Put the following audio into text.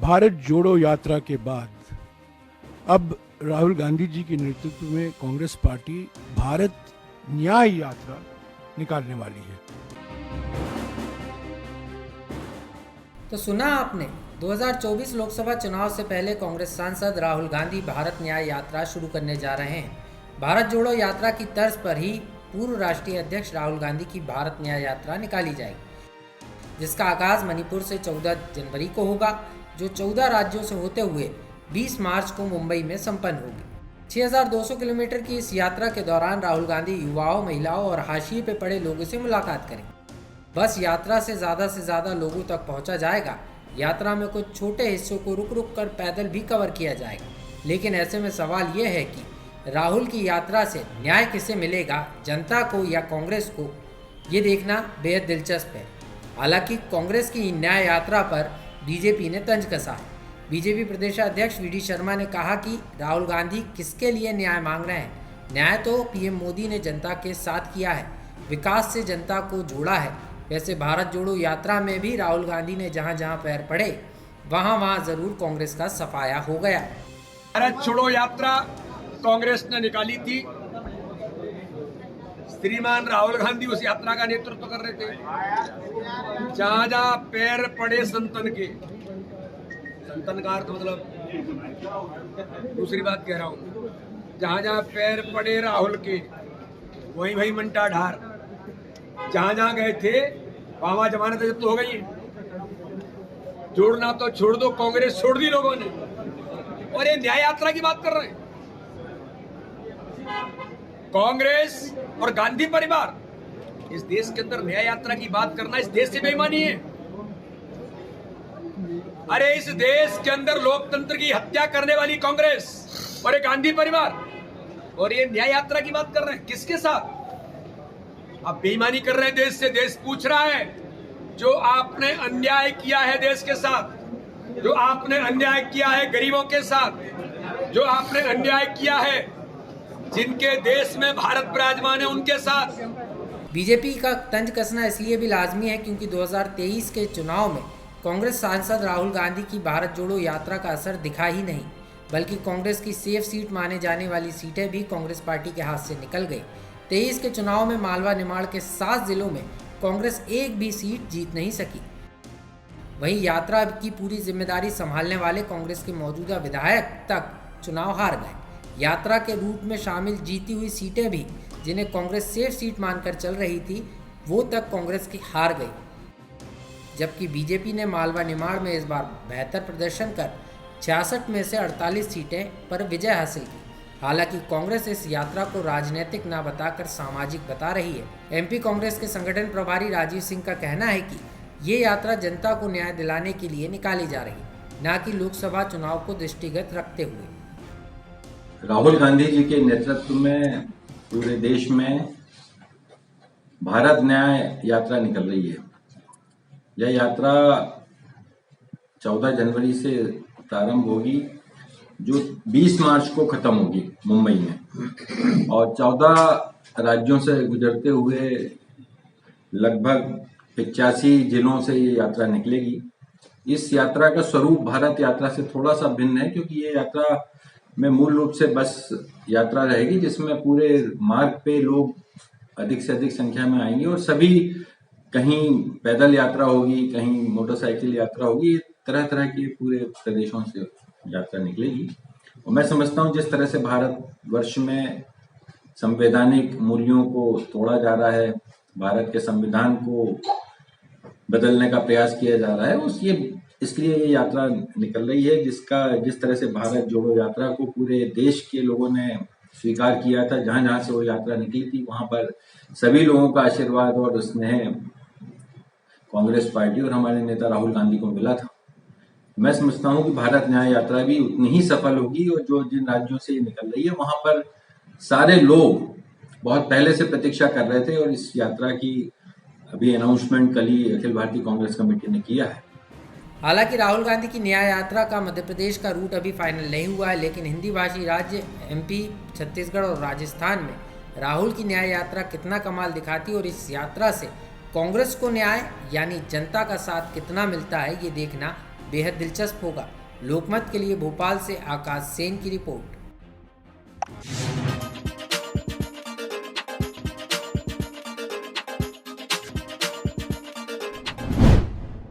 भारत जोड़ो यात्रा के बाद अब राहुल गांधी जी के नेतृत्व में कांग्रेस पार्टी भारत न्याय यात्रा निकालने वाली है। तो सुना आपने, 2024 लोकसभा चुनाव से पहले कांग्रेस सांसद राहुल गांधी भारत न्याय यात्रा शुरू करने जा रहे हैं। भारत जोड़ो यात्रा की तर्ज पर ही पूर्व राष्ट्रीय अध्यक्ष राहुल गांधी की भारत न्याय यात्रा निकाली जाएगी, जिसका आगाज मणिपुर से 14 जनवरी को होगा, जो 14 राज्यों से होते हुए 20 मार्च को मुंबई में संपन्न होगी। 6200 किलोमीटर की इस यात्रा के दौरान राहुल गांधी युवाओं, महिलाओं और हाशिए पे पड़े लोगों से मुलाकात करेंगे। बस यात्रा से ज़्यादा लोगों तक पहुंचा जाएगा। यात्रा में कुछ छोटे हिस्सों को रुक रुक कर पैदल भी कवर किया जाएगा। लेकिन ऐसे में सवाल ये है कि राहुल की यात्रा से न्याय किसे मिलेगा, जनता को या कांग्रेस को, ये देखना बेहद दिलचस्प है। हालांकि कांग्रेस की न्याय यात्रा पर बीजेपी ने तंज कसा है। बीजेपी प्रदेशाध्यक्ष वी.डी. शर्मा ने कहा कि राहुल गांधी किसके लिए न्याय मांग रहे हैं। न्याय तो पीएम मोदी ने जनता के साथ किया है, विकास से जनता को जोड़ा है। वैसे भारत जोड़ो यात्रा में भी राहुल गांधी ने जहां जहां पैर पड़े वहां जरूर कांग्रेस का सफाया हो गया। भारत छोड़ो यात्रा कांग्रेस ने निकाली थी। श्रीमान राहुल गांधी उस यात्रा का नेतृत्व कर रहे थे। जहां जहां पैर पड़े संतन के, संतन का अर्थ मतलब दूसरी बात कह रहा हूं, जहां जहां पैर पड़े राहुल के वहीं वहीं मंटा ढार। जहां जहां गए थे वहां जमानत जब्त हो गई। जोड़ना तो छोड़ दो, कांग्रेस छोड़ दी लोगों ने, और ये न्याय यात्रा की बात कर रहे हैं। कांग्रेस और गांधी परिवार इस देश के अंदर न्याय यात्रा की बात करना इस देश से बेईमानी है। अरे इस देश के अंदर लोकतंत्र की हत्या करने वाली कांग्रेस और ये गांधी परिवार, और ये न्याय यात्रा की बात कर रहे हैं किसके साथ? आप बेईमानी कर रहे हैं देश से। देश पूछ रहा है, जो आपने अन्याय किया है देश के साथ, जो आपने अन्याय किया है गरीबों के साथ, जो आपने अन्याय किया है जिनके देश में भारत विराजमान है उनके साथ। बीजेपी का तंज कसना इसलिए भी लाजमी है क्योंकि 2023 के चुनाव में कांग्रेस सांसद राहुल गांधी की भारत जोड़ो यात्रा का असर दिखा ही नहीं, बल्कि कांग्रेस की सेफ सीट माने जाने वाली सीटें भी कांग्रेस पार्टी के हाथ से निकल गई। 23 के चुनाव में मालवा निमाड़ के 7 जिलों में कांग्रेस एक भी सीट जीत नहीं सकी। वहीं यात्रा की पूरी जिम्मेदारी संभालने वाले कांग्रेस के मौजूदा विधायक तक चुनाव हार गए। यात्रा के रूट में शामिल जीती हुई सीटें भी, जिन्हें कांग्रेस सेफ सीट मानकर चल रही थी, वो तक कांग्रेस की हार गई। जबकि बीजेपी ने मालवा निमाड़ में इस बार बेहतर प्रदर्शन कर 66 में से 48 सीटें पर विजय हासिल की। हालांकि कांग्रेस इस यात्रा को राजनीतिक ना बताकर सामाजिक बता रही है। एमपी कांग्रेस के संगठन प्रभारी राजीव सिंह का कहना है कि ये यात्रा जनता को न्याय दिलाने के लिए निकाली जा रही, न कि लोकसभा चुनाव को दृष्टिगत रखते हुए। राहुल गांधी जी के नेतृत्व में पूरे देश में भारत न्याय यात्रा निकल रही है। यह यात्रा 14 जनवरी से प्रारंभ होगी, जो 20 मार्च को खत्म होगी मुंबई में, और 14 राज्यों से गुजरते हुए लगभग 85 जिलों से ये यात्रा निकलेगी। इस यात्रा का स्वरूप भारत यात्रा से थोड़ा सा भिन्न है, क्योंकि ये यात्रा में मूल रूप से बस यात्रा रहेगी, जिसमें पूरे मार्ग पे लोग अधिक से अधिक संख्या में आएंगे, और सभी कहीं पैदल यात्रा होगी, कहीं मोटरसाइकिल यात्रा होगी। तरह तरह के पूरे प्रदेशों से यात्रा निकलेगी। और मैं समझता हूँ जिस तरह से भारतवर्ष में संवैधानिक मूल्यों को तोड़ा जा रहा है, भारत के संविधान को बदलने का प्रयास किया जा रहा है, इसलिए ये यात्रा निकल रही है, जिस तरह से भारत जोड़ो यात्रा को पूरे देश के लोगों ने स्वीकार किया था। जहां जहां से वो यात्रा निकली थी वहां पर सभी लोगों का आशीर्वाद और स्नेह कांग्रेस पार्टी और हमारे नेता राहुल गांधी को मिला था। मैं समझता हूं कि भारत न्याय यात्रा भी उतनी ही सफल होगी, और जो जिन राज्यों से ये निकल रही है वहां पर सारे लोग बहुत पहले से प्रतीक्षा कर रहे थे, और इस यात्रा की अभी अनाउंसमेंट कल ही अखिल भारतीय कांग्रेस कमेटी ने किया है। हालांकि राहुल गांधी की न्याय यात्रा का मध्य प्रदेश का रूट अभी फाइनल नहीं हुआ है, लेकिन हिंदी भाषी राज्य एमपी, छत्तीसगढ़ और राजस्थान में राहुल की न्याय यात्रा कितना कमाल दिखाती और इस यात्रा से कांग्रेस को न्याय यानी जनता का साथ कितना मिलता है, ये देखना बेहद दिलचस्प होगा। लोकमत के लिए भोपाल से आकाश सेन की रिपोर्ट।